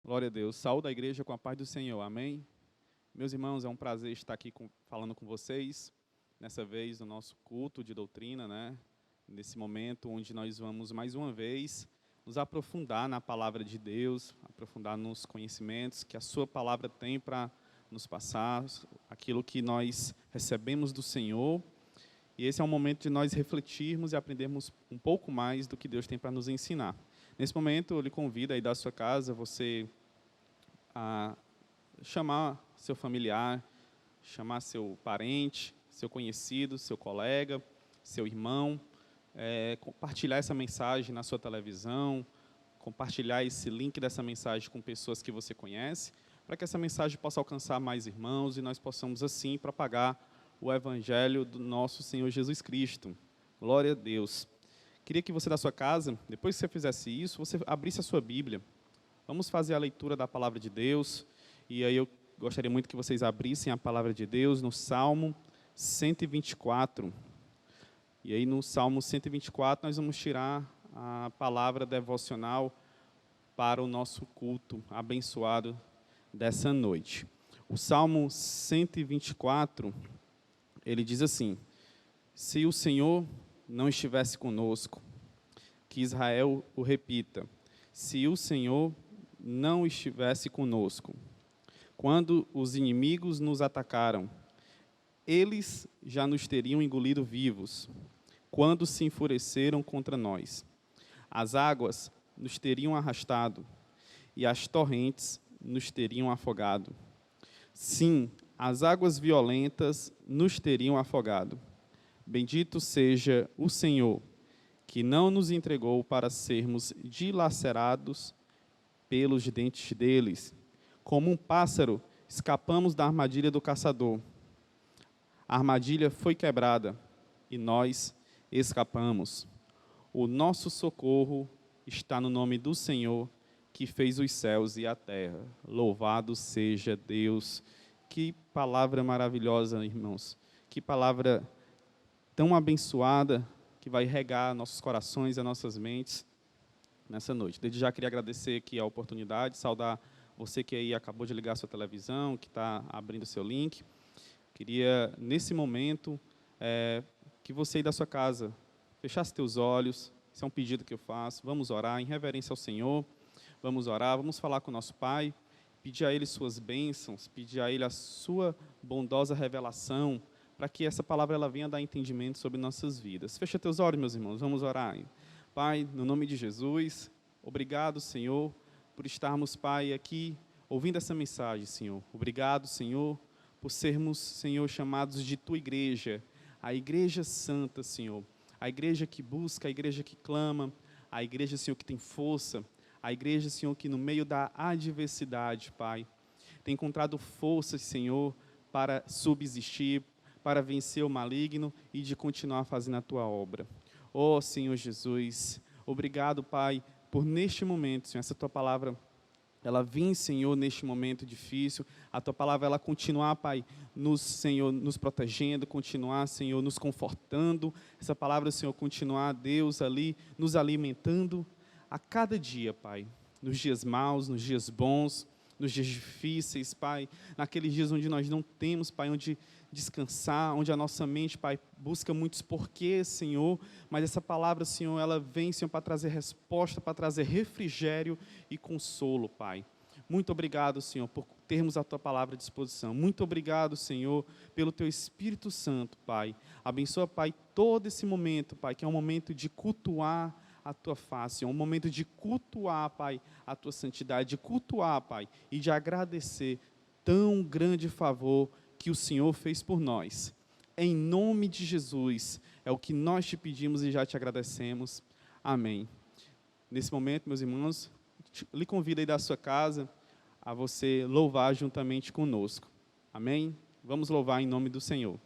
Glória a Deus. Saúde a igreja com a paz do Senhor. Amém? Meus irmãos, é um prazer estar aqui falando com vocês, nessa vez no nosso culto de doutrina, né? Nesse momento onde nós vamos, mais uma vez, nos aprofundar na palavra de Deus, aprofundar nos conhecimentos que a sua palavra tem para nos passar, aquilo que nós recebemos do Senhor. E esse é um momento de nós refletirmos e aprendermos um pouco mais do que Deus tem para nos ensinar. Nesse momento, eu lhe convido aí da sua casa, você a chamar seu familiar, chamar seu parente, seu conhecido, seu colega, seu irmão, compartilhar essa mensagem na sua televisão, compartilhar esse link dessa mensagem com pessoas que você conhece, para que essa mensagem possa alcançar mais irmãos e nós possamos, assim, propagar o Evangelho do nosso Senhor Jesus Cristo. Glória a Deus. Queria que você da sua casa, depois que você fizesse isso, você abrisse a sua Bíblia. Vamos fazer a leitura da Palavra de Deus. E aí eu gostaria muito que vocês abrissem a Palavra de Deus no Salmo 124. E aí no Salmo 124 nós vamos tirar a palavra devocional para o nosso culto abençoado dessa noite. O Salmo 124, ele diz assim: se o Senhor não estivesse conosco, que Israel o repita, se o Senhor não estivesse conosco, quando os inimigos nos atacaram, eles já nos teriam engolido vivos, quando se enfureceram contra nós. As águas nos teriam arrastado, e as torrentes nos teriam afogado. Sim, as águas violentas nos teriam afogado. Bendito seja o Senhor, que não nos entregou para sermos dilacerados pelos dentes deles. Como um pássaro, escapamos da armadilha do caçador. A armadilha foi quebrada e nós escapamos. O nosso socorro está no nome do Senhor, que fez os céus e a terra. Louvado seja Deus. Que palavra maravilhosa, irmãos. Que palavra tão abençoada, que vai regar nossos corações e nossas mentes nessa noite. Desde já queria agradecer aqui a oportunidade, saudar você que aí acabou de ligar a sua televisão, que está abrindo o seu link. Queria, nesse momento, que você aí da sua casa fechasse teus olhos. Esse é um pedido que eu faço. Vamos orar em reverência ao Senhor. Vamos orar, vamos falar com o nosso Pai, pedir a Ele suas bênçãos, pedir a Ele a sua bondosa revelação, para que essa palavra ela venha dar entendimento sobre nossas vidas. Fecha teus olhos, meus irmãos, vamos orar. Pai, no nome de Jesus, obrigado, Senhor, por estarmos, Pai, aqui ouvindo essa mensagem, Senhor. Obrigado, Senhor, por sermos, Senhor, chamados de Tua igreja, a igreja santa, Senhor, a igreja que busca, a igreja que clama, a igreja, Senhor, que tem força, a igreja, Senhor, que no meio da adversidade, Pai, tem encontrado forças, Senhor, para subsistir, para vencer o maligno e de continuar fazendo a Tua obra. Ó Senhor Jesus, obrigado, Pai, por neste momento, Senhor, essa Tua palavra, ela vem, Senhor, neste momento difícil, a Tua palavra, ela continuar, Pai, Senhor, nos protegendo, continuar, Senhor, nos confortando, essa palavra, Senhor, continuar, Deus, ali, nos alimentando a cada dia, Pai, nos dias maus, nos dias bons, nos dias difíceis, Pai, naqueles dias onde nós não temos, Pai, onde descansar, onde a nossa mente, Pai, busca muitos porquês, Senhor, mas essa palavra, Senhor, ela vem, Senhor, para trazer resposta, para trazer refrigério e consolo, Pai. Muito obrigado, Senhor, por termos a Tua palavra à disposição. Muito obrigado, Senhor, pelo Teu Espírito Santo, Pai. Abençoa, Pai, todo esse momento, Pai, que é um momento de cultuar a Tua face, é um momento de cultuar, Pai, a Tua santidade, de cultuar, Pai, e de agradecer tão grande favor que o Senhor fez por nós. Em nome de Jesus, é o que nós te pedimos e já te agradecemos. Amém. Nesse momento, meus irmãos, lhe convido aí da sua casa a você louvar juntamente conosco. Amém? Vamos louvar em nome do Senhor.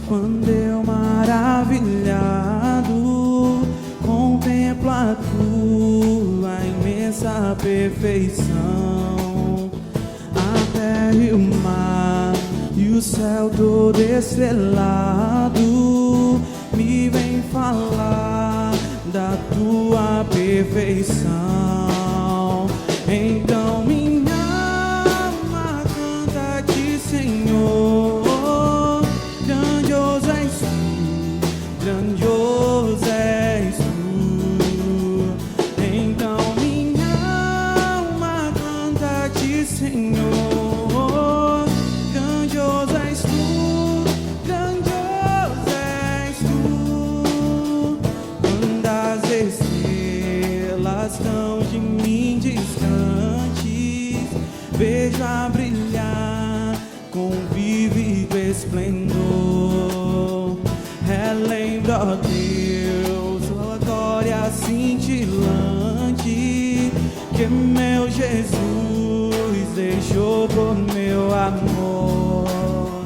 Quando eu maravilhado contemplo a tua imensa perfeição, terra e o mar e o céu todo estrelado me vem falar da tua perfeição. Então minha alma canta-te, Senhor, grandioso és tu, grandioso és tu. Então minha alma canta-te, Senhor, grandioso és tu, grandioso és tu. Quando as estrelas estão de mim distantes, vejo a brilhar com vívido esplendor. Relembro, ó Deus, tua glória cintilante que meu Jesus deixou por meu amor.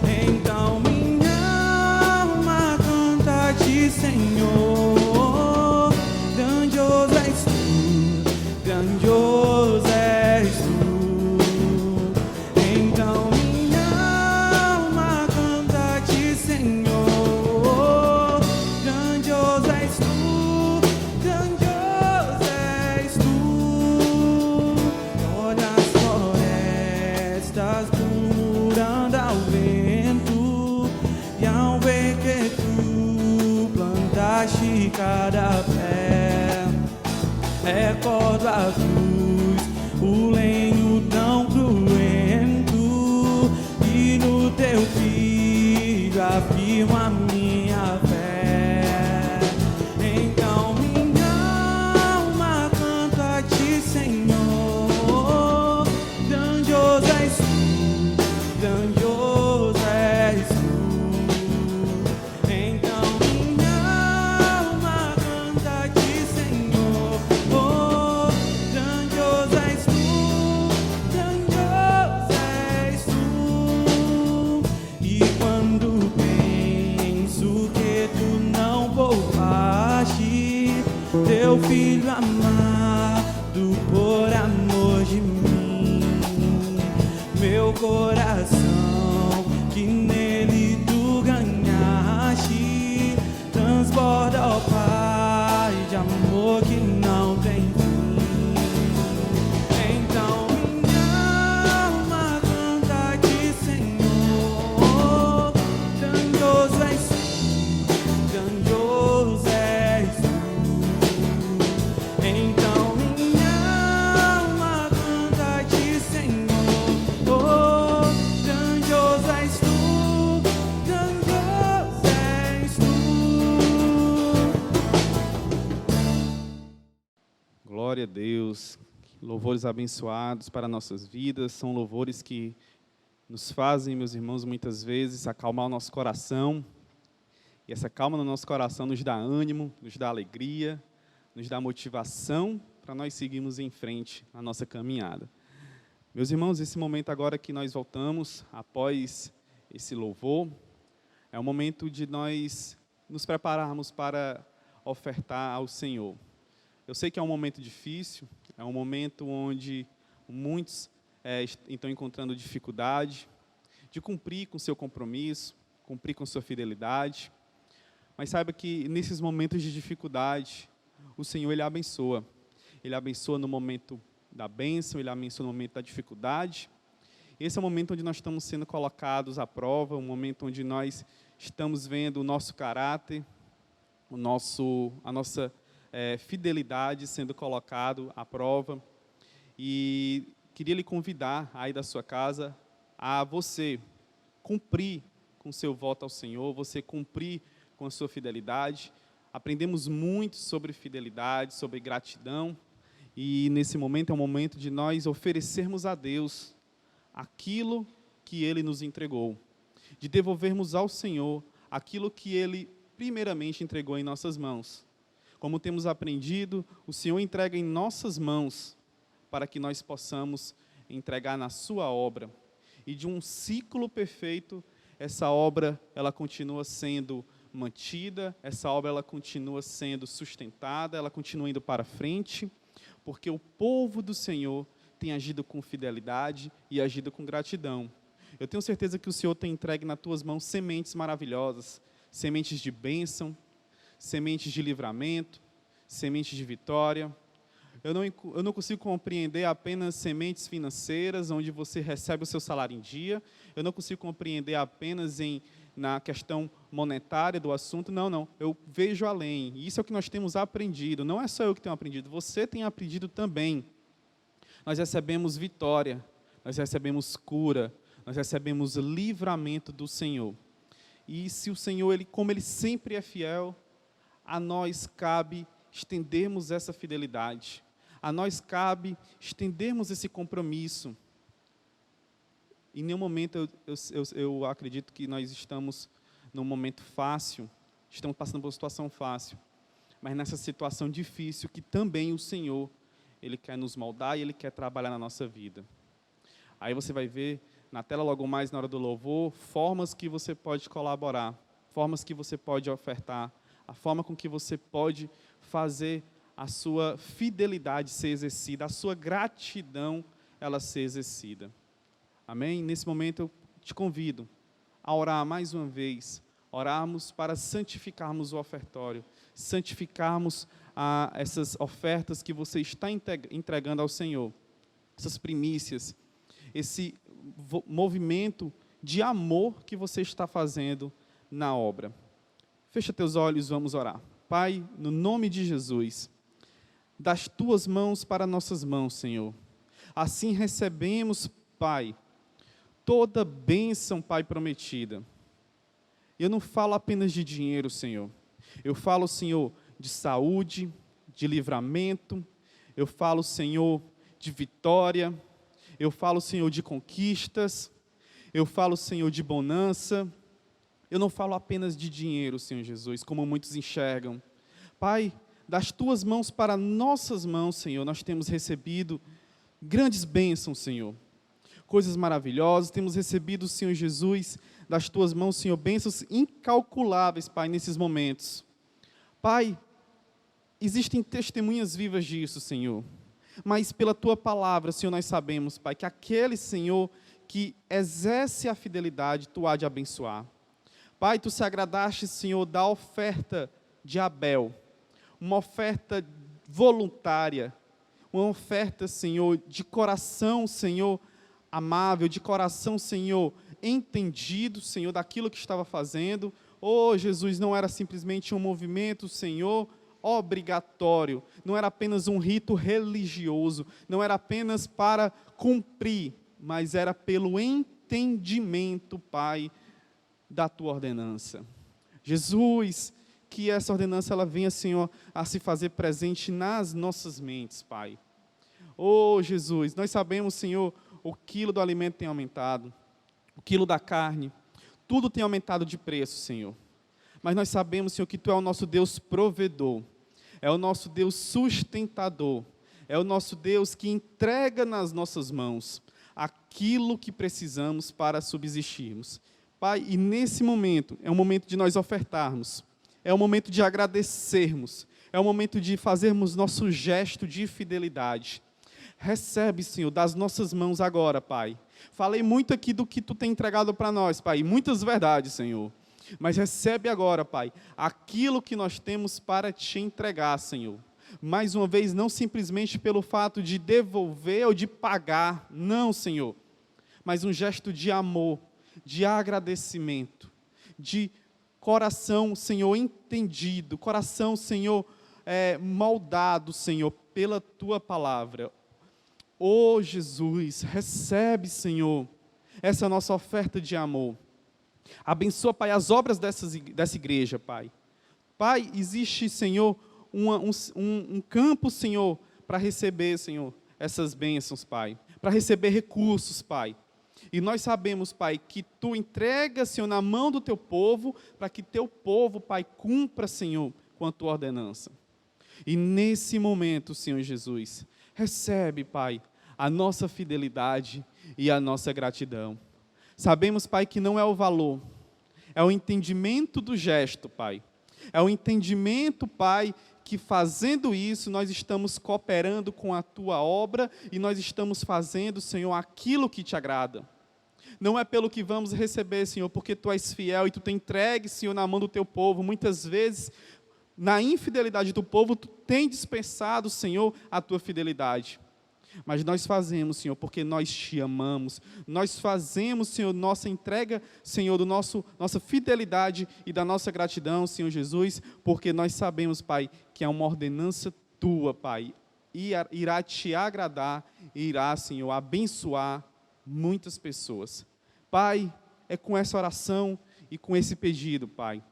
Então minha alma canta-te, Senhor, grandioso és tu, grandioso és tu. Então minha alma canta-te, Senhor, grandioso és tu, grandioso és tu. Olha as florestas murmurando ao vento, e ao ver que tu plantaste cada pé, recordo a cruz, o lenho tão cruento, e no teu filho afirmo a minha fé. Então minha alma canta-te, Senhor, grandioso és tu, grandioso és tu. Então minha alma canta-te, Senhor, oh, grandioso és tu, grandioso és tu. E quando penso que tu não poupaste teu filho amado por amor de mim, meu coração que nele tu ganhaste transborda, ó Pai, de amor que não tem fim. Então minha alma canta-te, Senhor, grandioso és tu, grandioso és tu. Então minha alma canta-te, Senhor, oh, grandioso és tu, grandioso és tu. Glória a Deus. Louvores abençoados para nossas vidas. São louvores que nos fazem, meus irmãos, muitas vezes acalmar o nosso coração. E essa calma no nosso coração nos dá ânimo, nos dá alegria, nos dá motivação para nós seguirmos em frente na nossa caminhada. Meus irmãos, esse momento agora que nós voltamos, após esse louvor, é o momento de nós nos prepararmos para ofertar ao Senhor. Eu sei que é um momento difícil, é um momento onde muitos estão encontrando dificuldade de cumprir com seu compromisso, cumprir com sua fidelidade. Mas saiba que nesses momentos de dificuldade, o Senhor, Ele abençoa. Ele abençoa no momento da bênção, Ele abençoa no momento da dificuldade. Esse é o momento onde nós estamos sendo colocados à prova, um momento onde nós estamos vendo o nosso caráter, a nossa fidelidade sendo colocado à prova. E queria lhe convidar aí da sua casa a você cumprir com seu voto ao Senhor, você cumprir com a sua fidelidade. Aprendemos muito sobre fidelidade, sobre gratidão, e nesse momento é um momento de nós oferecermos a Deus aquilo que Ele nos entregou, de devolvermos ao Senhor aquilo que Ele primeiramente entregou em nossas mãos. Como temos aprendido, o Senhor entrega em nossas mãos para que nós possamos entregar na sua obra. E de um ciclo perfeito, essa obra ela continua sendo mantida, essa obra ela continua sendo sustentada, ela continua indo para frente, porque o povo do Senhor tem agido com fidelidade e agido com gratidão. Eu tenho certeza que o Senhor tem entregue nas tuas mãos sementes maravilhosas, sementes de bênção, sementes de livramento, sementes de vitória. Eu não consigo compreender apenas sementes financeiras, onde você recebe o seu salário em dia. Eu não consigo compreender apenas na questão monetária do assunto. Não. Eu vejo além. E isso é o que nós temos aprendido. Não é só eu que tenho aprendido, você tem aprendido também. Nós recebemos vitória, nós recebemos cura, nós recebemos livramento do Senhor. E se o Senhor, como Ele sempre é fiel, a nós cabe estendermos essa fidelidade. A nós cabe estendermos esse compromisso. Em nenhum momento eu acredito que nós estamos num momento fácil, estamos passando por uma situação fácil, mas nessa situação difícil que também o Senhor, Ele quer nos moldar e Ele quer trabalhar na nossa vida. Aí você vai ver na tela logo mais na hora do louvor, formas que você pode colaborar, formas que você pode ofertar, a forma com que você pode fazer a sua fidelidade ser exercida, a sua gratidão ela ser exercida. Amém? Nesse momento eu te convido a orar mais uma vez, orarmos para santificarmos o ofertório, santificarmos essas ofertas que você está entregando ao Senhor, essas primícias, esse movimento de amor que você está fazendo na obra. Fecha teus olhos, vamos orar. Pai, no nome de Jesus, das tuas mãos para nossas mãos, Senhor. Assim recebemos, Pai, toda bênção, Pai, prometida. Eu não falo apenas de dinheiro, Senhor. Eu falo, Senhor, de saúde, de livramento. Eu falo, Senhor, de vitória. Eu falo, Senhor, de conquistas. Eu falo, Senhor, de bonança. Eu não falo apenas de dinheiro, Senhor Jesus, como muitos enxergam. Pai, das tuas mãos para nossas mãos, Senhor, nós temos recebido grandes bênçãos, Senhor. Coisas maravilhosas, temos recebido, Senhor Jesus, das tuas mãos, Senhor, bênçãos incalculáveis, Pai, nesses momentos. Pai, existem testemunhas vivas disso, Senhor. Mas pela tua palavra, Senhor, nós sabemos, Pai, que aquele, Senhor, que exerce a fidelidade, tu há de abençoar. Pai, tu se agradaste, Senhor, da oferta de Abel, uma oferta voluntária, uma oferta, Senhor, de coração, Senhor, amável, de coração, Senhor, entendido, Senhor, daquilo que estava fazendo. Oh, Jesus, não era simplesmente um movimento, Senhor, obrigatório, não era apenas um rito religioso, não era apenas para cumprir, mas era pelo entendimento, Pai, da tua ordenança. Jesus, que essa ordenança ela venha, Senhor, a se fazer presente nas nossas mentes, Pai. Oh, Jesus, nós sabemos, Senhor, o quilo do alimento tem aumentado, o quilo da carne, tudo tem aumentado de preço, Senhor. Mas nós sabemos, Senhor, que tu é o nosso Deus provedor, é o nosso Deus sustentador, é o nosso Deus que entrega nas nossas mãos aquilo que precisamos para subsistirmos. Pai, e nesse momento, é um momento de nós ofertarmos, é um momento de agradecermos, é um momento de fazermos nosso gesto de fidelidade. Recebe, Senhor, das nossas mãos agora, Pai. Falei muito aqui do que tu tem entregado para nós, Pai, muitas verdades, Senhor. Mas recebe agora, Pai, aquilo que nós temos para te entregar, Senhor. Mais uma vez, não simplesmente pelo fato de devolver ou de pagar, não, Senhor. Mas um gesto de amor, de agradecimento, de coração, Senhor, entendido, coração, Senhor, moldado, Senhor, pela tua palavra. Oh, Jesus, recebe, Senhor, essa nossa oferta de amor. Abençoa, Pai, as obras dessa igreja, Pai. Pai, existe, Senhor, um campo, Senhor, para receber, Senhor, essas bênçãos, Pai. Para receber recursos, Pai. E nós sabemos, Pai, que tu entregas, Senhor, na mão do teu povo, para que teu povo, Pai, cumpra, Senhor, com a tua ordenança. E nesse momento, Senhor Jesus, recebe, Pai, a nossa fidelidade e a nossa gratidão. Sabemos, Pai, que não é o valor, é o entendimento do gesto, Pai. É o entendimento, Pai, que fazendo isso, nós estamos cooperando com a tua obra e nós estamos fazendo, Senhor, aquilo que te agrada. Não é pelo que vamos receber, Senhor, porque tu és fiel e tu tem entregue, Senhor, na mão do teu povo. Muitas vezes, na infidelidade do povo, tu tem dispensado, Senhor, a tua fidelidade. Mas nós fazemos, Senhor, porque nós te amamos. Nós fazemos, Senhor, nossa entrega, Senhor, nossa fidelidade e da nossa gratidão, Senhor Jesus, porque nós sabemos, Pai, que é uma ordenança tua, Pai, e irá te agradar, e irá, Senhor, abençoar muitas pessoas. Pai, é com essa oração e com esse pedido, Pai.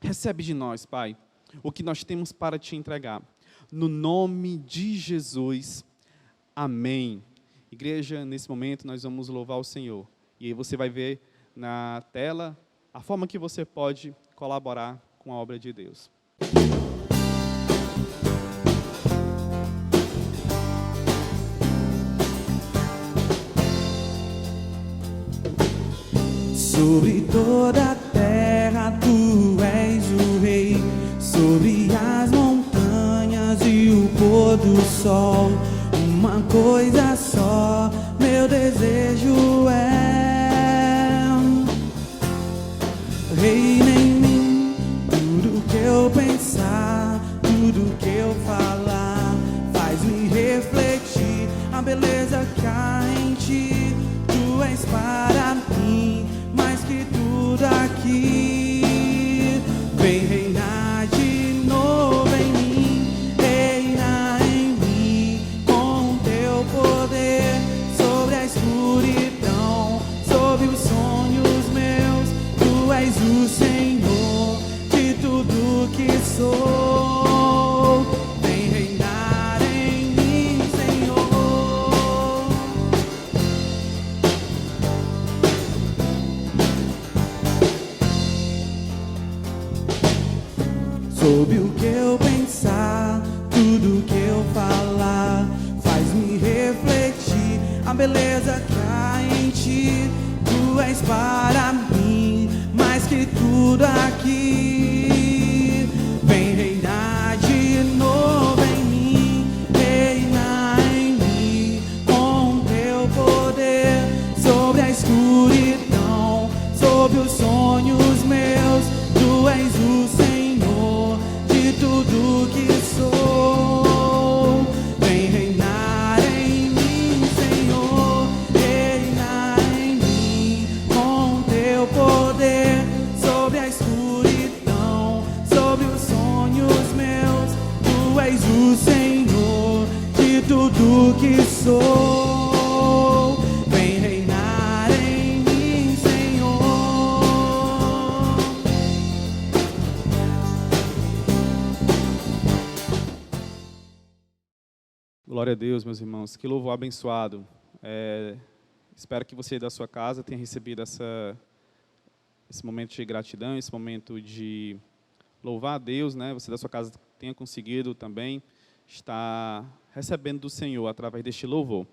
Recebe de nós, Pai, o que nós temos para te entregar. No nome de Jesus. Amém. Igreja, nesse momento nós vamos louvar o Senhor. E aí você vai ver na tela a forma que você pode colaborar com a obra de Deus. Sobre toda a terra tu és o rei, sobre as montanhas e o pôr do sol. Uma coisa só, meu desejo é: reina em mim, tudo que eu pensar, tudo que eu falar, faz-me refletir a beleza que há em ti. Tu és para mim mais que tudo aqui. Vem reinar de novo em mim, reina em mim com teu poder sobre a escuridão, sobre os sonhos meus. Tu és o Senhor de tudo que sou. Vem reinar em mim, Senhor. Sobre o que eu pensar, tudo que eu falar, faz-me refletir a beleza que há em ti. Tu és para mim mais que tudo aqui. Vem reinar de novo em mim, reina em mim com teu poder sobre a escuridão, sobre os sonhos meus. Tu és o Senhor de tudo que sou. Vem reinar em mim, Senhor, reina em mim com teu poder sobre a escuridão, sobre os sonhos meus. Tu és o Senhor de tudo que sou. Vem reinar em mim, Senhor. Glória a Deus, meus irmãos. Que louvor abençoado. Espero que você da sua casa tenha recebido esse momento de gratidão, esse momento de louvar a Deus, né? Você da sua casa tenha conseguido também estar recebendo do Senhor através deste louvor.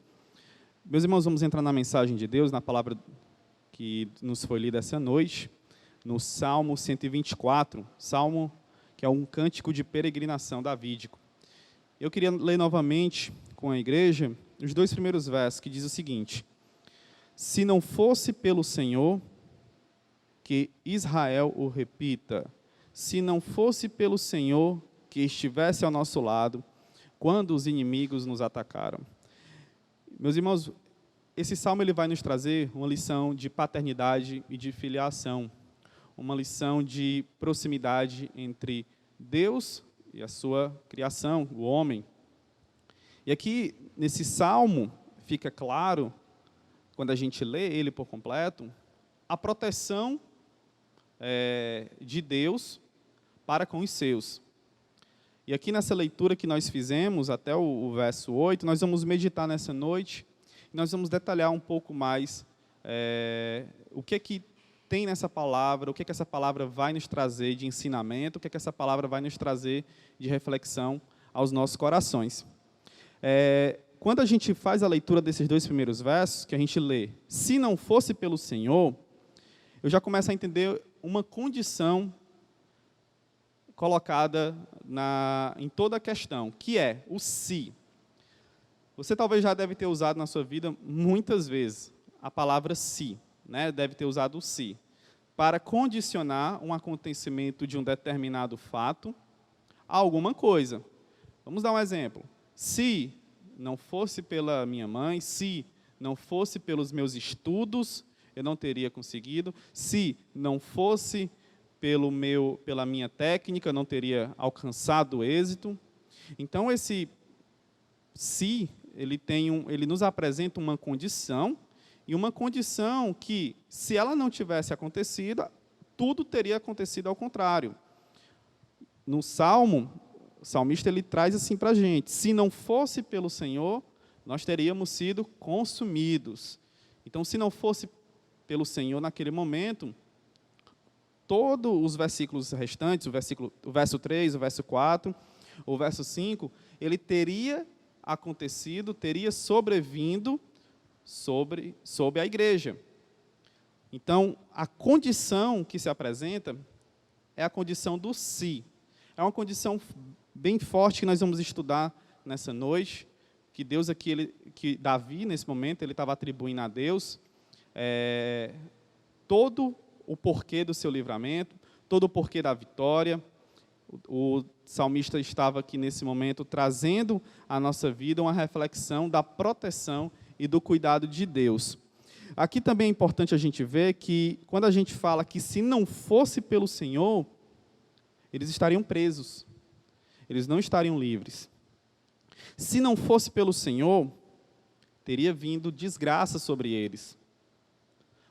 Meus irmãos, vamos entrar na mensagem de Deus, na palavra que nos foi lida essa noite, no Salmo 124, Salmo que é um cântico de peregrinação davídico. Eu queria ler novamente com a igreja os 2 primeiros versos, que diz o seguinte: se não fosse pelo Senhor, que Israel o repita, se não fosse pelo Senhor que estivesse ao nosso lado, quando os inimigos nos atacaram. Meus irmãos, esse salmo ele vai nos trazer uma lição de paternidade e de filiação, uma lição de proximidade entre Deus e a sua criação, o homem. E aqui, nesse salmo, fica claro, quando a gente lê ele por completo, a proteção de Deus para com os seus. E aqui nessa leitura que nós fizemos, até o verso 8, nós vamos meditar nessa noite, e nós vamos detalhar um pouco mais o que é que tem nessa palavra, o que é que essa palavra vai nos trazer de ensinamento, o que é que essa palavra vai nos trazer de reflexão aos nossos corações. Quando a gente faz a leitura desses 2 primeiros versos, que a gente lê, se não fosse pelo Senhor, eu já começo a entender uma condição colocada em toda a questão, que é o se. Você talvez já deve ter usado na sua vida muitas vezes a palavra se, né? Deve ter usado o se, para condicionar um acontecimento de um determinado fato a alguma coisa. Vamos dar um exemplo. Se não fosse pela minha mãe, se não fosse pelos meus estudos, eu não teria conseguido. Se não fosse pela minha técnica, eu não teria alcançado o êxito. Então, esse se, ele nos apresenta uma condição, e uma condição que, se ela não tivesse acontecido, tudo teria acontecido ao contrário. No Salmo, o salmista ele traz assim para a gente: se não fosse pelo Senhor, nós teríamos sido consumidos. Então, se não fosse pelo Senhor naquele momento, todos os versículos restantes, o verso 3, o verso 4, o verso 5, ele teria acontecido, teria sobrevindo sobre a igreja. Então, a condição que se apresenta é a condição do si. É uma condição bem forte que nós vamos estudar nessa noite, que Deus aqui, que Davi, nesse momento, ele estava atribuindo a Deus todo o porquê do seu livramento, todo o porquê da vitória. O salmista estava aqui, nesse momento, trazendo à nossa vida uma reflexão da proteção e do cuidado de Deus. Aqui também é importante a gente ver que, quando a gente fala que se não fosse pelo Senhor, eles estariam presos, eles não estariam livres. Se não fosse pelo Senhor, teria vindo desgraça sobre eles.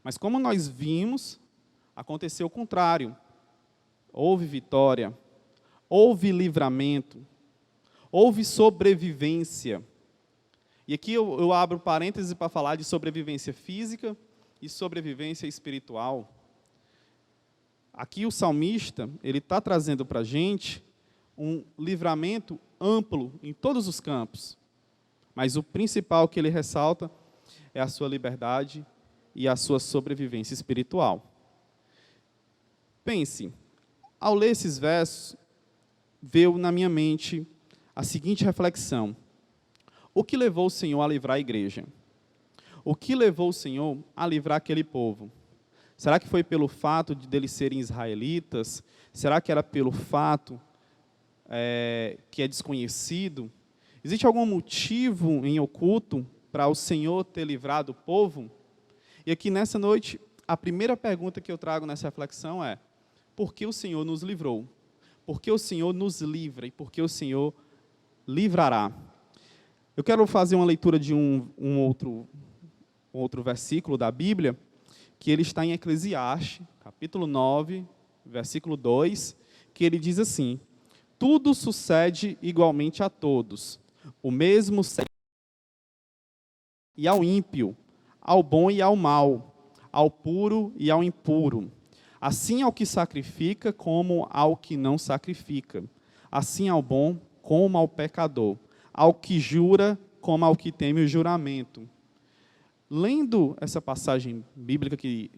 Mas como nós vimos, aconteceu o contrário. Houve vitória, houve livramento, houve sobrevivência. E aqui eu abro parênteses para falar de sobrevivência física e sobrevivência espiritual. Aqui o salmista, ele está trazendo para a gente um livramento amplo em todos os campos. Mas o principal que ele ressalta é a sua liberdade e a sua sobrevivência espiritual. Pense, ao ler esses versos, veio na minha mente a seguinte reflexão: o que levou o Senhor a livrar a igreja? O que levou o Senhor a livrar aquele povo? Será que foi pelo fato de eles serem israelitas? Será que era pelo fato que é desconhecido? Existe algum motivo em oculto para o Senhor ter livrado o povo? E aqui nessa noite, a primeira pergunta que eu trago nessa reflexão é: por que o Senhor nos livrou? Por que o Senhor nos livra? E por que o Senhor livrará? Eu quero fazer uma leitura de um outro versículo da Bíblia, que ele está em Eclesiastes, capítulo 9, versículo 2, que ele diz assim: tudo sucede igualmente a todos, o mesmo e ao ímpio, ao bom e ao mal, ao puro e ao impuro, assim ao que sacrifica como ao que não sacrifica, assim ao bom como ao pecador, ao que jura como ao que teme o juramento. Lendo essa passagem bíblica que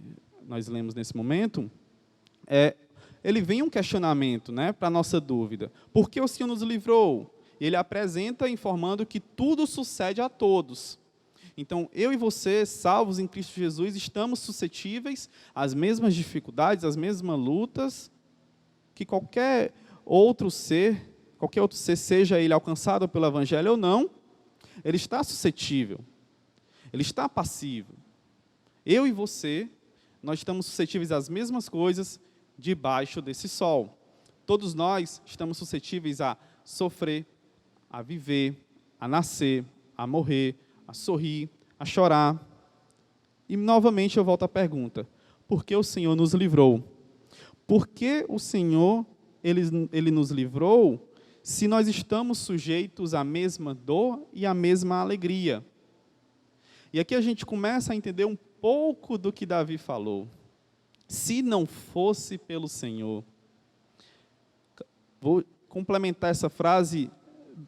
nós lemos nesse momento, ele vem um questionamento, né, para a nossa dúvida. Por que o Senhor nos livrou? Ele apresenta informando que tudo sucede a todos. Então, eu e você, salvos em Cristo Jesus, estamos suscetíveis às mesmas dificuldades, às mesmas lutas que qualquer outro ser, seja ele alcançado pelo Evangelho ou não, ele está suscetível, ele está passivo. Eu e você, nós estamos suscetíveis às mesmas coisas debaixo desse sol. Todos nós estamos suscetíveis a sofrer, a viver, a nascer, a morrer, a sorrir, a chorar. E, novamente, eu volto à pergunta: por que o Senhor nos livrou? Por que o Senhor, Ele nos livrou, se nós estamos sujeitos à mesma dor e à mesma alegria? E aqui a gente começa a entender um pouco do que Davi falou. Se não fosse pelo Senhor. Vou complementar essa frase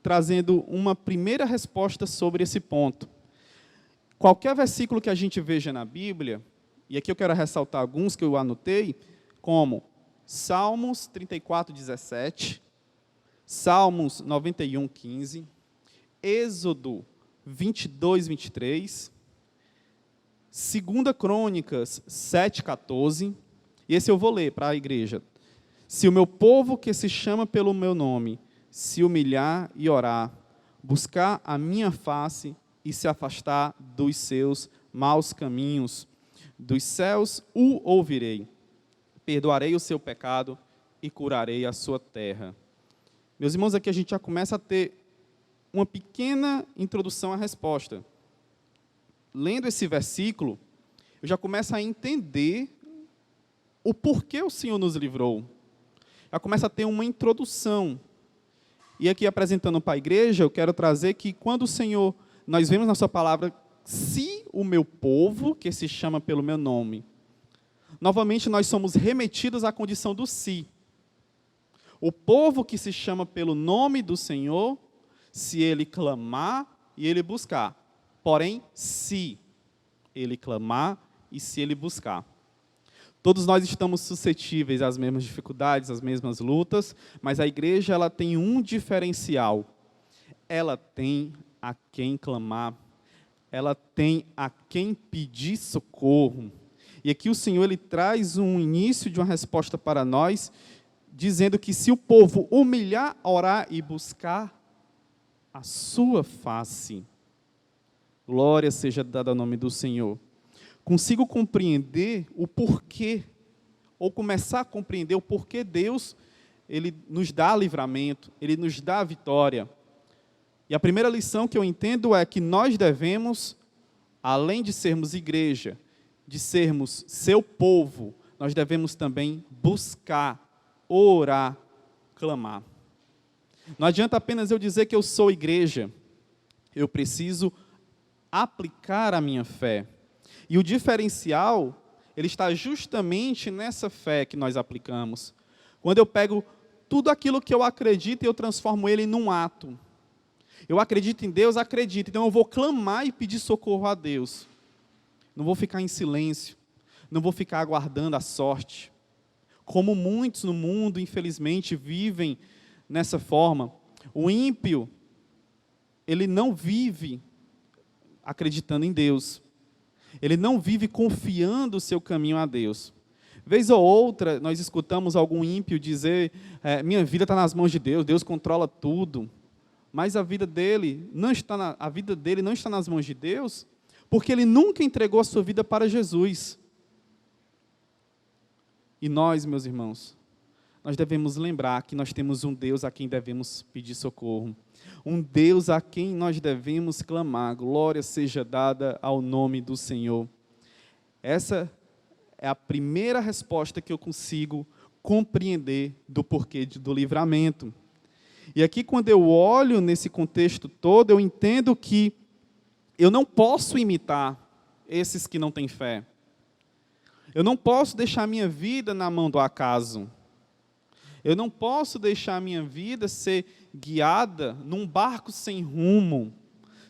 trazendo uma primeira resposta sobre esse ponto. Qualquer versículo que a gente veja na Bíblia, e aqui eu quero ressaltar alguns que eu anotei, como Salmos 34, 17, Salmos 91, 15, Êxodo 22, 23, 2 Crônicas 7, 14, e esse eu vou ler para a igreja. Se o meu povo que se chama pelo meu nome se humilhar e orar, buscar a minha face e se afastar dos seus maus caminhos, dos céus o ouvirei, perdoarei o seu pecado e curarei a sua terra. Meus irmãos, aqui a gente já começa a ter uma pequena introdução à resposta. Lendo esse versículo, eu já começo a entender o porquê o Senhor nos livrou. Já começa a ter uma introdução. E aqui, apresentando para a igreja, eu quero trazer que quando o Senhor, nós vemos na sua palavra, se o meu povo, que se chama pelo meu nome, novamente nós somos remetidos à condição do si. O povo que se chama pelo nome do Senhor, se ele clamar e ele buscar. Porém, se ele clamar e se ele buscar. Todos nós estamos suscetíveis às mesmas dificuldades, às mesmas lutas, mas a igreja ela tem um diferencial. Ela tem a quem clamar, ela tem a quem pedir socorro. E aqui o Senhor ele traz um início de uma resposta para nós, dizendo que se o povo humilhar, orar e buscar a sua face, glória seja dada ao nome do Senhor. Consigo compreender o porquê, ou começar a compreender o porquê Deus, ele nos dá livramento, ele nos dá vitória. E a primeira lição que eu entendo é que nós devemos, além de sermos igreja, de sermos seu povo, nós devemos também buscar, orar, clamar. Não adianta apenas eu dizer que eu sou igreja, eu preciso aplicar a minha fé. E o diferencial, ele está justamente nessa fé que nós aplicamos. Quando eu pego tudo aquilo que eu acredito e eu transformo ele num ato. Eu acredito em Deus, acredito, então eu vou clamar e pedir socorro a Deus. Não vou ficar em silêncio, não vou ficar aguardando a sorte. Como muitos no mundo, infelizmente, vivem nessa forma. O ímpio, ele não vive acreditando em Deus. Ele não vive confiando o seu caminho a Deus. Vez ou outra, nós escutamos algum ímpio dizer, minha vida está nas mãos de Deus, Deus controla tudo. Mas a vida dele não está nas mãos de Deus, porque ele nunca entregou a sua vida para Jesus. E nós, meus irmãos, nós devemos lembrar que nós temos um Deus a quem devemos pedir socorro. Um Deus a quem nós devemos clamar. Glória seja dada ao nome do Senhor. Essa é a primeira resposta que eu consigo compreender do porquê do livramento. E aqui, quando eu olho nesse contexto todo, eu entendo que eu não posso imitar esses que não têm fé. Eu não posso deixar a minha vida na mão do acaso. Eu não posso deixar a minha vida ser guiada num barco sem rumo.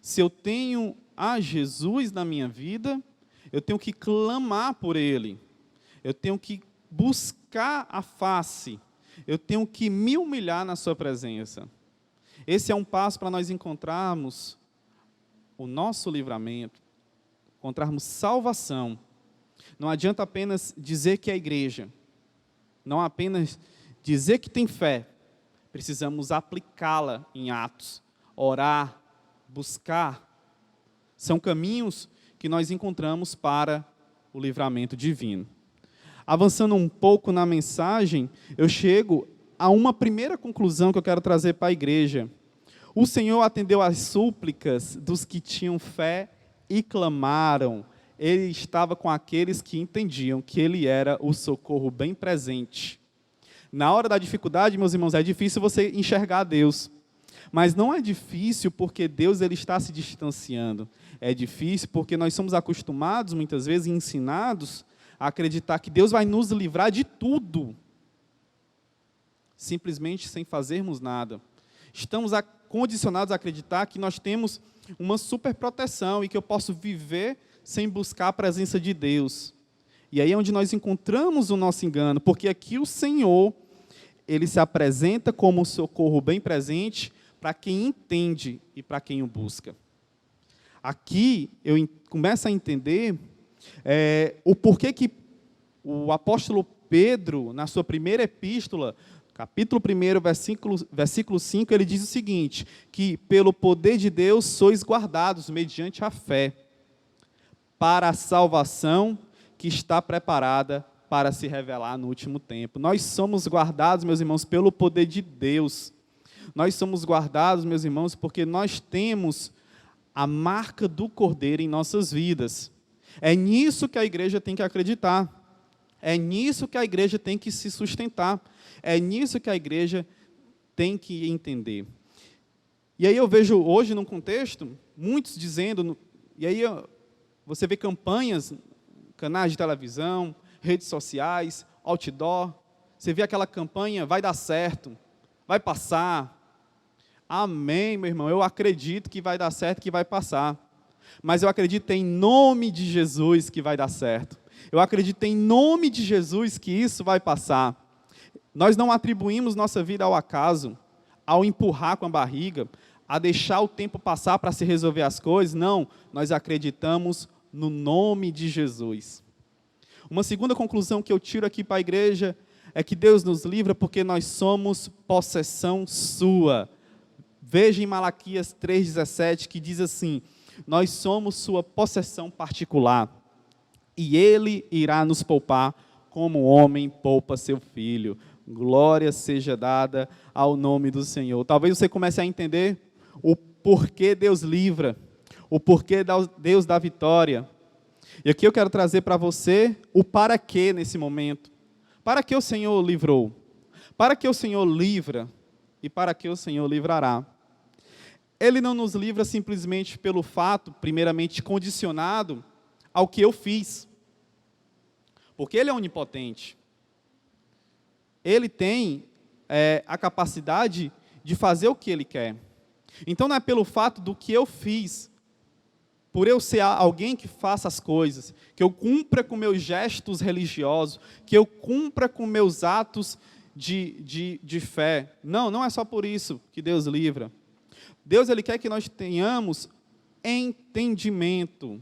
Se eu tenho a Jesus na minha vida, eu tenho que clamar por Ele. Eu tenho que buscar a face. Eu tenho que me humilhar na sua presença. Esse é um passo para nós encontrarmos o nosso livramento, encontrarmos salvação. Não adianta apenas dizer que é igreja, não apenas dizer que tem fé, precisamos aplicá-la em atos, orar, buscar. São caminhos que nós encontramos para o livramento divino. Avançando um pouco na mensagem, eu chego a uma primeira conclusão que eu quero trazer para a igreja. O Senhor atendeu às súplicas dos que tinham fé e clamaram. Ele estava com aqueles que entendiam que Ele era o socorro bem presente. Na hora da dificuldade, meus irmãos, é difícil você enxergar Deus. Mas não é difícil porque Deus ele está se distanciando. É difícil porque nós somos acostumados, muitas vezes, ensinados a acreditar que Deus vai nos livrar de tudo, simplesmente sem fazermos nada. Estamos condicionados a acreditar que nós temos uma super proteção e que eu posso viver sem buscar a presença de Deus. E aí é onde nós encontramos o nosso engano, porque aqui o Senhor, Ele se apresenta como um socorro bem presente para quem entende e para quem o busca. Aqui eu começo a entender o porquê que o apóstolo Pedro, na sua primeira epístola, capítulo 1, versículo 5, ele diz o seguinte, que pelo poder de Deus sois guardados mediante a fé, para a salvação que está preparada para se revelar no último tempo. Nós somos guardados, meus irmãos, pelo poder de Deus. Nós somos guardados, meus irmãos, porque nós temos a marca do Cordeiro em nossas vidas. É nisso que a igreja tem que acreditar. É nisso que a igreja tem que se sustentar. É nisso que a igreja tem que entender. E aí eu vejo hoje, num contexto, muitos dizendo, e aí você vê campanhas, canais de televisão, redes sociais, outdoor, você vê aquela campanha, vai dar certo, vai passar. Amém, meu irmão, eu acredito que vai dar certo, que vai passar. Mas eu acredito em nome de Jesus que vai dar certo. Eu acredito em nome de Jesus que isso vai passar. Nós não atribuímos nossa vida ao acaso, ao empurrar com a barriga, a deixar o tempo passar para se resolver as coisas. Não, nós acreditamos no nome de Jesus. Uma segunda conclusão que eu tiro aqui para a igreja é que Deus nos livra porque nós somos possessão sua. Veja em Malaquias 3,17 que diz assim, nós somos sua possessão particular e Ele irá nos poupar como o homem poupa seu filho. Glória seja dada ao nome do Senhor. Talvez você comece a entender o porquê Deus livra, o porquê Deus dá vitória. E aqui eu quero trazer para você o para quê nesse momento. Para que o Senhor livrou? Para que o Senhor livra? E para que o Senhor livrará? Ele não nos livra simplesmente pelo fato, primeiramente condicionado ao que eu fiz. Porque Ele é onipotente. Ele tem a capacidade de fazer o que Ele quer. Então não é pelo fato do que eu fiz, por eu ser alguém que faça as coisas, que eu cumpra com meus gestos religiosos, que eu cumpra com meus atos de fé. Não é só por isso que Deus livra. Deus, Ele quer que nós tenhamos entendimento.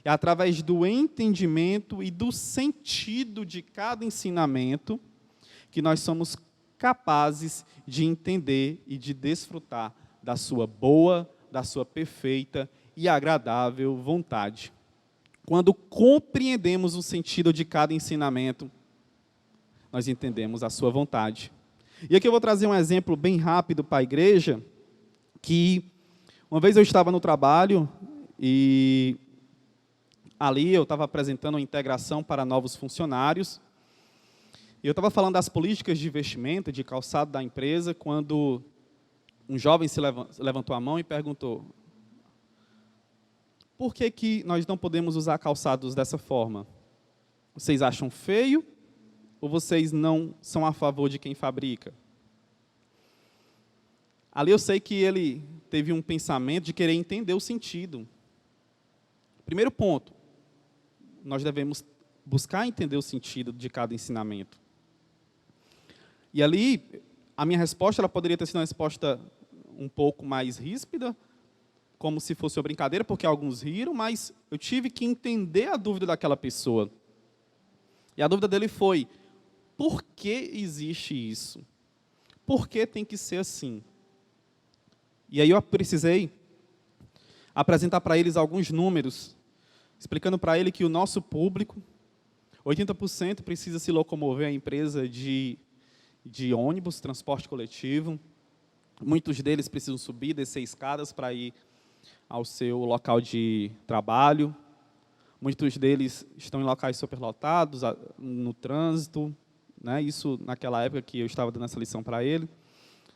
É através do entendimento e do sentido de cada ensinamento que nós somos capazes de entender e de desfrutar da sua boa, da sua perfeita e agradável vontade. Quando compreendemos o sentido de cada ensinamento, nós entendemos a sua vontade. E aqui eu vou trazer um exemplo bem rápido para a igreja, que uma vez eu estava no trabalho e ali eu estava apresentando uma integração para novos funcionários. E eu estava falando das políticas de investimento, de calçado da empresa, quando um jovem se levantou a mão e perguntou: por que nós não podemos usar calçados dessa forma? Vocês acham feio ou vocês não são a favor de quem fabrica? Ali eu sei que ele teve um pensamento de querer entender o sentido. Primeiro ponto, nós devemos buscar entender o sentido de cada ensinamento. E ali, a minha resposta ela poderia ter sido uma resposta um pouco mais ríspida, como se fosse uma brincadeira, porque alguns riram, mas eu tive que entender a dúvida daquela pessoa. E a dúvida dele foi: por que existe isso? Por que tem que ser assim? E aí eu precisei apresentar para eles alguns números, explicando para ele que o nosso público, 80% precisa se locomover à empresa de ônibus, transporte coletivo. Muitos deles precisam subir, descer escadas para ir ao seu local de trabalho. Muitos deles estão em locais superlotados, no trânsito, né? Isso naquela época que eu estava dando essa lição para ele.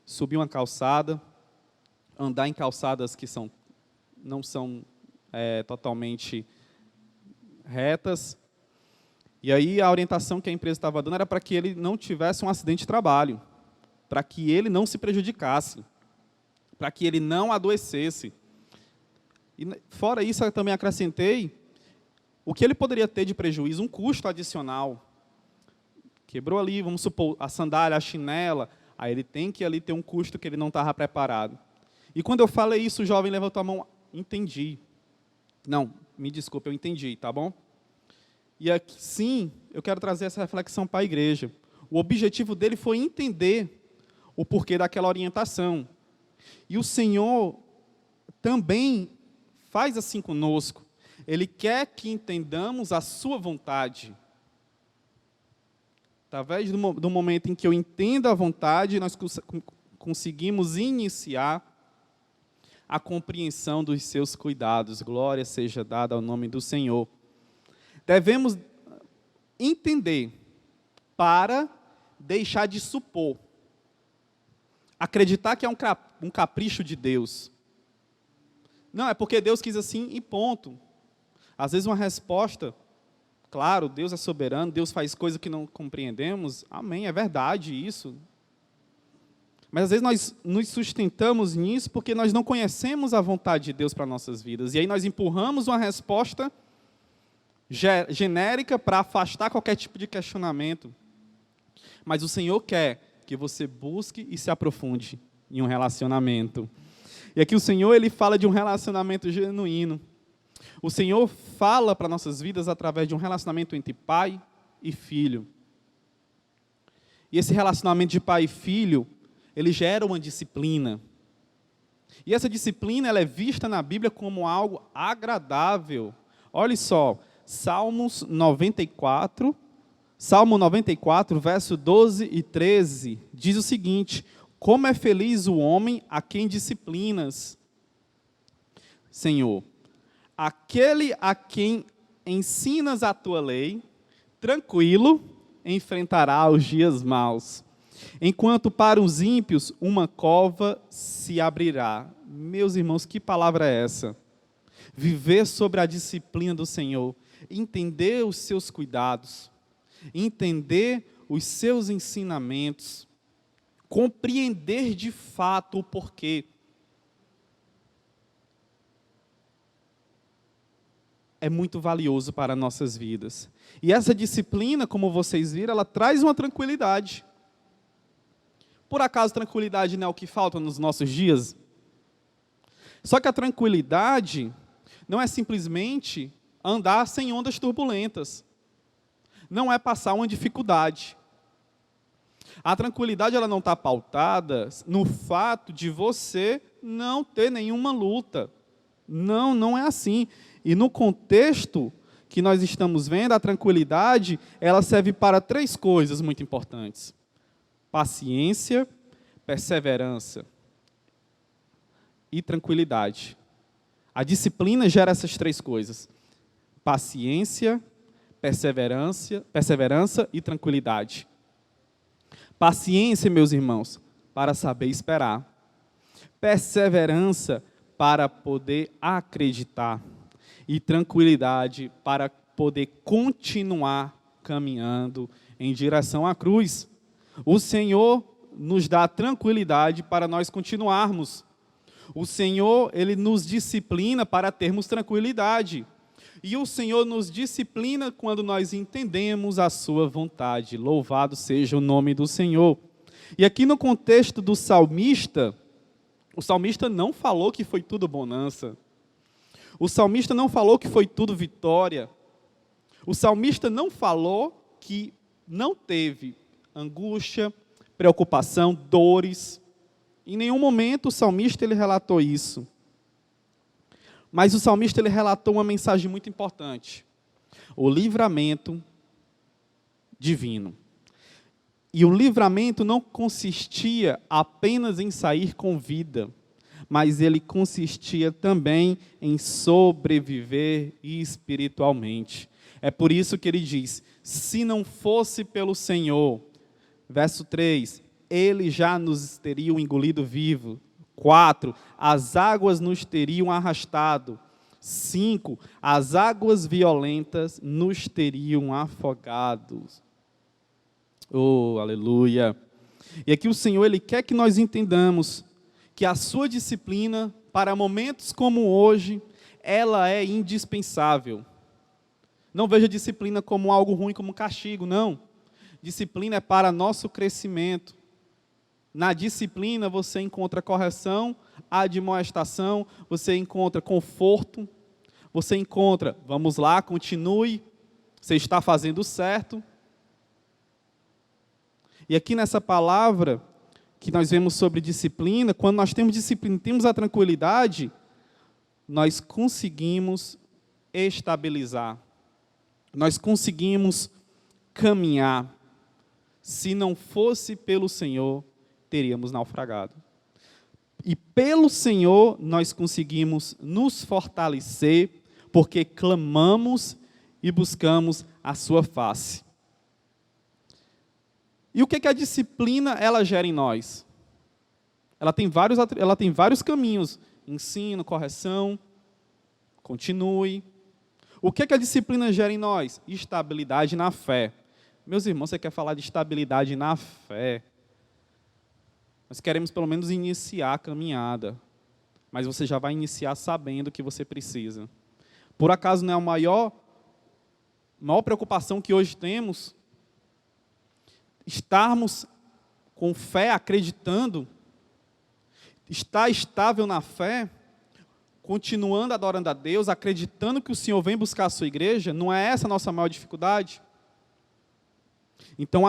Subir uma calçada, andar em calçadas que não são totalmente retas. E aí a orientação que a empresa estava dando era para que ele não tivesse um acidente de trabalho, para que ele não se prejudicasse, para que ele não adoecesse. E fora isso, eu também acrescentei o que ele poderia ter de prejuízo, um custo adicional. Quebrou ali, vamos supor, a sandália, a chinela, aí ele tem que ali ter um custo que ele não estava preparado. E quando eu falei isso, o jovem levantou a mão, entendi. Não, me desculpe, eu entendi, tá bom? E aqui, sim, eu quero trazer essa reflexão para a igreja. O objetivo dele foi entender o porquê daquela orientação. E o Senhor também faz assim conosco. Ele quer que entendamos a sua vontade. Através do momento em que eu entendo a vontade, nós conseguimos iniciar a compreensão dos seus cuidados. Glória seja dada ao nome do Senhor. Devemos entender para deixar de supor. Acreditar que é um capricho de Deus. Não, é porque Deus quis assim e ponto. Às vezes uma resposta, claro, Deus é soberano, Deus faz coisas que não compreendemos. Amém, é verdade isso. Mas às vezes nós nos sustentamos nisso porque nós não conhecemos a vontade de Deus para nossas vidas. E aí nós empurramos uma resposta genérica para afastar qualquer tipo de questionamento. Mas o Senhor quer que você busque e se aprofunde em um relacionamento. E aqui o Senhor, ele fala de um relacionamento genuíno. O Senhor fala para nossas vidas através de um relacionamento entre pai e filho. E esse relacionamento de pai e filho, ele gera uma disciplina. E essa disciplina, ela é vista na Bíblia como algo agradável. Olha só, Salmo 94, verso 12 e 13, diz o seguinte: como é feliz o homem a quem disciplinas, Senhor. Aquele a quem ensinas a tua lei, tranquilo, enfrentará os dias maus. Enquanto para os ímpios uma cova se abrirá. Meus irmãos, que palavra é essa? Viver sobre a disciplina do Senhor, entender os seus cuidados, entender os seus ensinamentos, compreender de fato o porquê. É muito valioso para nossas vidas. E essa disciplina, como vocês viram, ela traz uma tranquilidade. Por acaso, tranquilidade não é o que falta nos nossos dias? Só que a tranquilidade não é simplesmente andar sem ondas turbulentas. Não é passar uma dificuldade. A tranquilidade, ela não está pautada no fato de você não ter nenhuma luta. Não, não é assim. E no contexto que nós estamos vendo, a tranquilidade, ela serve para 3 coisas muito importantes: paciência, perseverança e tranquilidade. A disciplina gera essas 3 coisas: paciência, perseverança e tranquilidade. Paciência, meus irmãos, para saber esperar. Perseverança, para poder acreditar. E tranquilidade, para poder continuar caminhando em direção à cruz. O Senhor nos dá tranquilidade para nós continuarmos. O Senhor, ele nos disciplina para termos tranquilidade. E o Senhor nos disciplina quando nós entendemos a sua vontade. Louvado seja o nome do Senhor. E aqui no contexto do salmista, o salmista não falou que foi tudo bonança. O salmista não falou que foi tudo vitória. O salmista não falou que não teve angústia, preocupação, dores. Em nenhum momento o salmista ele relatou isso. Mas o salmista ele relatou uma mensagem muito importante: o livramento divino. E o livramento não consistia apenas em sair com vida, mas ele consistia também em sobreviver espiritualmente. É por isso que ele diz: se não fosse pelo Senhor, verso 3, ele já nos teria engolido vivo. 4, as águas nos teriam arrastado. 5, as águas violentas nos teriam afogados. Oh, aleluia! E aqui o Senhor, ele quer que nós entendamos que a sua disciplina, para momentos como hoje, ela é indispensável. Não veja disciplina como algo ruim, como um castigo, não. Disciplina é para nosso crescimento. Na disciplina você encontra correção, admoestação, você encontra conforto, você encontra, vamos lá, continue, você está fazendo certo. E aqui nessa palavra que nós vemos sobre disciplina, quando nós temos disciplina, temos a tranquilidade, nós conseguimos estabilizar, nós conseguimos caminhar. Se não fosse pelo Senhor, teríamos naufragado. E pelo Senhor nós conseguimos nos fortalecer, porque clamamos e buscamos a sua face. E o que a disciplina ela gera em nós? Ela tem vários caminhos: ensino, correção, continue. O que a disciplina gera em nós? Estabilidade na fé. Meus irmãos, você quer falar de estabilidade na fé? Nós queremos pelo menos iniciar a caminhada, mas você já vai iniciar sabendo o que você precisa. Por acaso não é a maior preocupação que hoje temos? Estarmos com fé, acreditando, estar estável na fé, continuando adorando a Deus, acreditando que o Senhor vem buscar a sua igreja, não é essa a nossa maior dificuldade? Então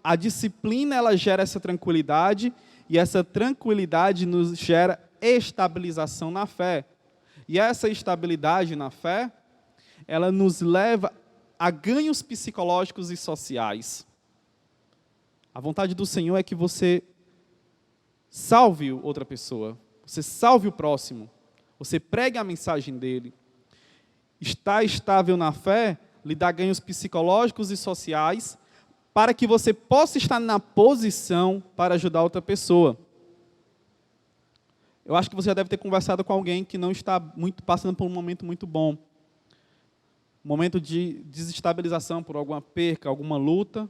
a disciplina ela gera essa tranquilidade, e essa tranquilidade nos gera estabilização na fé. E essa estabilidade na fé, ela nos leva a ganhos psicológicos e sociais. A vontade do Senhor é que você salve outra pessoa, você salve o próximo, você pregue a mensagem dele. Estar estável na fé lhe dá ganhos psicológicos e sociais, para que você possa estar na posição para ajudar outra pessoa. Eu acho que você já deve ter conversado com alguém que não está passando por um momento muito bom. Um momento de desestabilização por alguma perca, alguma luta.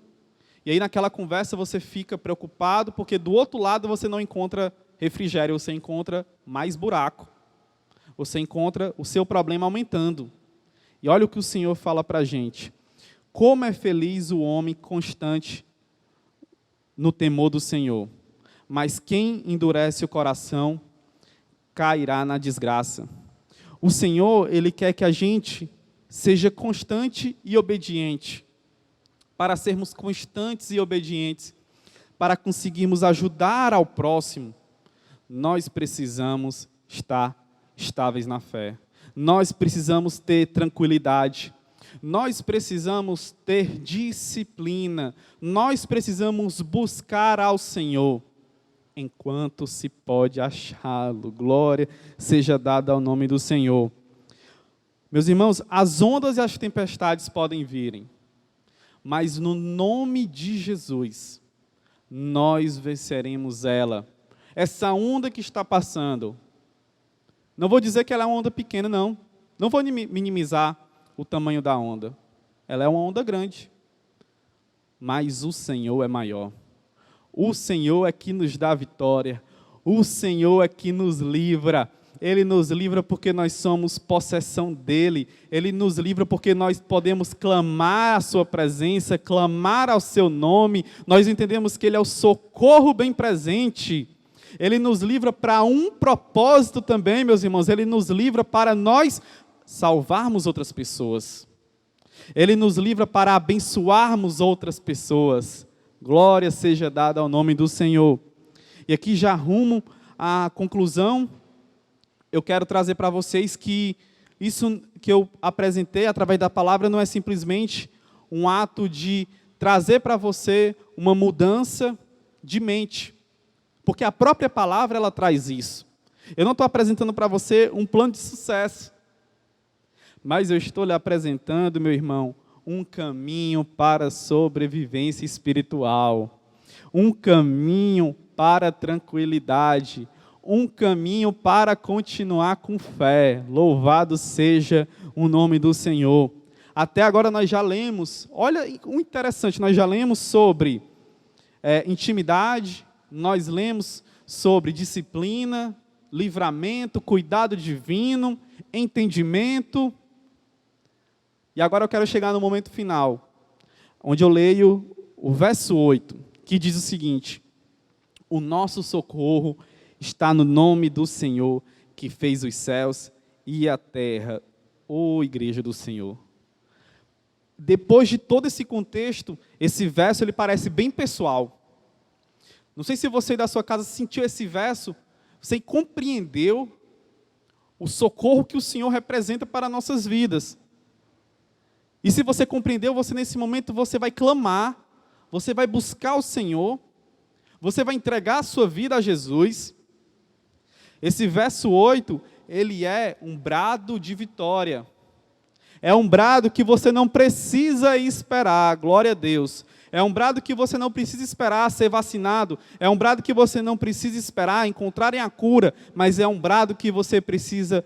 E aí naquela conversa você fica preocupado, porque do outro lado você não encontra refrigério, você encontra mais buraco. Você encontra o seu problema aumentando. E olha o que o Senhor fala para a gente. Como é feliz o homem constante no temor do Senhor. Mas quem endurece o coração cairá na desgraça. O Senhor, Ele quer que a gente seja constante e obediente. Para sermos constantes e obedientes, para conseguirmos ajudar ao próximo, nós precisamos estar estáveis na fé. Nós precisamos ter tranquilidade. Nós precisamos ter disciplina. Nós precisamos buscar ao Senhor enquanto se pode achá-lo. Glória seja dada ao nome do Senhor. Meus irmãos, as ondas e as tempestades podem virem, mas no nome de Jesus, nós venceremos ela. Essa onda que está passando, não vou dizer que ela é uma onda pequena, não. Não vou minimizar o tamanho da onda. Ela é uma onda grande. Mas o Senhor é maior. O Senhor é que nos dá vitória. O Senhor é que nos livra. Ele nos livra porque nós somos possessão dEle. Ele nos livra porque nós podemos clamar a sua presença, clamar ao seu nome. Nós entendemos que Ele é o socorro bem presente. Ele nos livra para um propósito também, meus irmãos. Ele nos livra para nós salvarmos outras pessoas. Ele nos livra para abençoarmos outras pessoas. Glória seja dada ao nome do Senhor. E aqui já rumo à conclusão, eu quero trazer para vocês que isso que eu apresentei através da palavra não é simplesmente um ato de trazer para você uma mudança de mente. Porque a própria palavra ela traz isso. Eu não estou apresentando para você um plano de sucesso. Mas eu estou lhe apresentando, meu irmão, um caminho para a sobrevivência espiritual, um caminho para a tranquilidade, um caminho para continuar com fé. Louvado seja o nome do Senhor. Até agora nós já lemos, olha o interessante, nós já lemos sobre intimidade, nós lemos sobre disciplina, livramento, cuidado divino, entendimento. E agora eu quero chegar no momento final, onde eu leio o verso 8, que diz o seguinte: o nosso socorro está no nome do Senhor, que fez os céus e a terra, ô igreja do Senhor. Depois de todo esse contexto, esse verso ele parece bem pessoal. Não sei se você da sua casa sentiu esse verso, você compreendeu o socorro que o Senhor representa para nossas vidas. E se você compreendeu, você nesse momento você vai clamar, você vai buscar o Senhor, você vai entregar a sua vida a Jesus. Esse verso 8, ele é um brado de vitória. É um brado que você não precisa esperar, glória a Deus. É um brado que você não precisa esperar ser vacinado. É um brado que você não precisa esperar encontrarem a cura. Mas é um brado que você precisa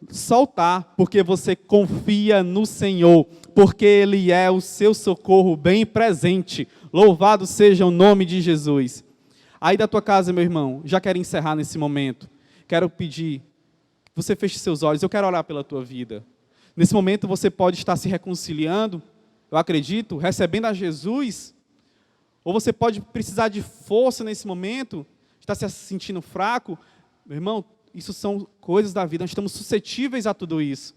soltar, porque você confia no Senhor. Porque Ele é o seu socorro bem presente. Louvado seja o nome de Jesus. Aí da tua casa, meu irmão, já quero encerrar nesse momento. Quero pedir que você feche seus olhos. Eu quero orar pela tua vida. Nesse momento você pode estar se reconciliando, eu acredito, recebendo a Jesus, ou você pode precisar de força nesse momento, estar se sentindo fraco. Meu irmão, isso são coisas da vida, nós estamos suscetíveis a tudo isso.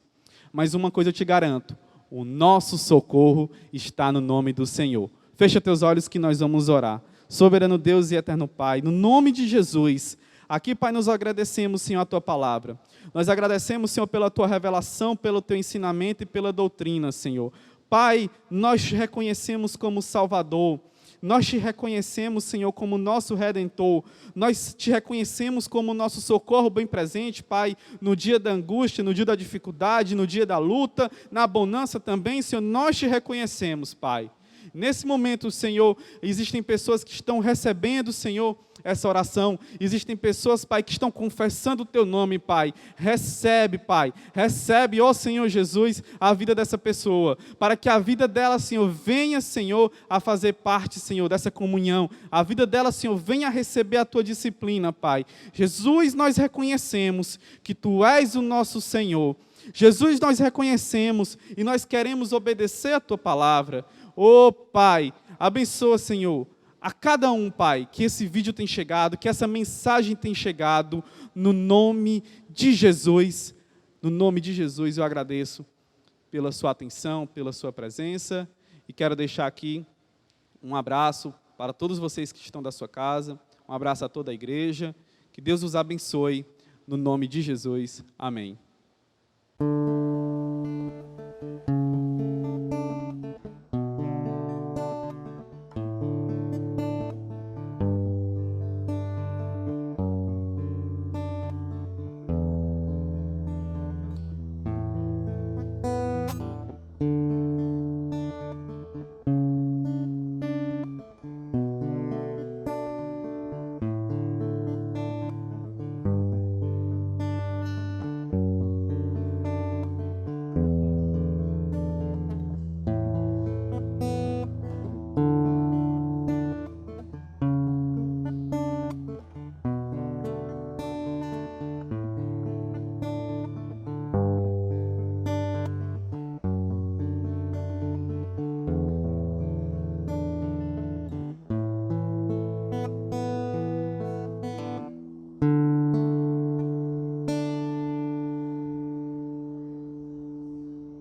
Mas uma coisa eu te garanto, o nosso socorro está no nome do Senhor. Fecha teus olhos que nós vamos orar. Soberano Deus e eterno Pai, no nome de Jesus, aqui, Pai, nós agradecemos, Senhor, a Tua palavra. Nós agradecemos, Senhor, pela Tua revelação, pelo Teu ensinamento e pela doutrina, Senhor. Pai, nós te reconhecemos como Salvador. Nós te reconhecemos, Senhor, como nosso Redentor. Nós te reconhecemos como nosso socorro bem presente, Pai, no dia da angústia, no dia da dificuldade, no dia da luta, na bonança também, Senhor, nós te reconhecemos, Pai. Nesse momento, Senhor, existem pessoas que estão recebendo, Senhor, essa oração. Existem pessoas, Pai, que estão confessando o Teu nome, Pai. Recebe, Pai. Recebe, ó Senhor Jesus, a vida dessa pessoa. Para que a vida dela, Senhor, venha, Senhor, a fazer parte, Senhor, dessa comunhão. A vida dela, Senhor, venha a receber a Tua disciplina, Pai. Jesus, nós reconhecemos que Tu és o nosso Senhor. Jesus, nós reconhecemos e nós queremos obedecer a Tua palavra. Ô Pai, abençoa, Senhor, a cada um, Pai, que esse vídeo tem chegado, que essa mensagem tem chegado, no nome de Jesus. No nome de Jesus eu agradeço pela sua atenção, pela sua presença, e quero deixar aqui um abraço para todos vocês que estão da sua casa, um abraço a toda a igreja, que Deus os abençoe, no nome de Jesus. Amém.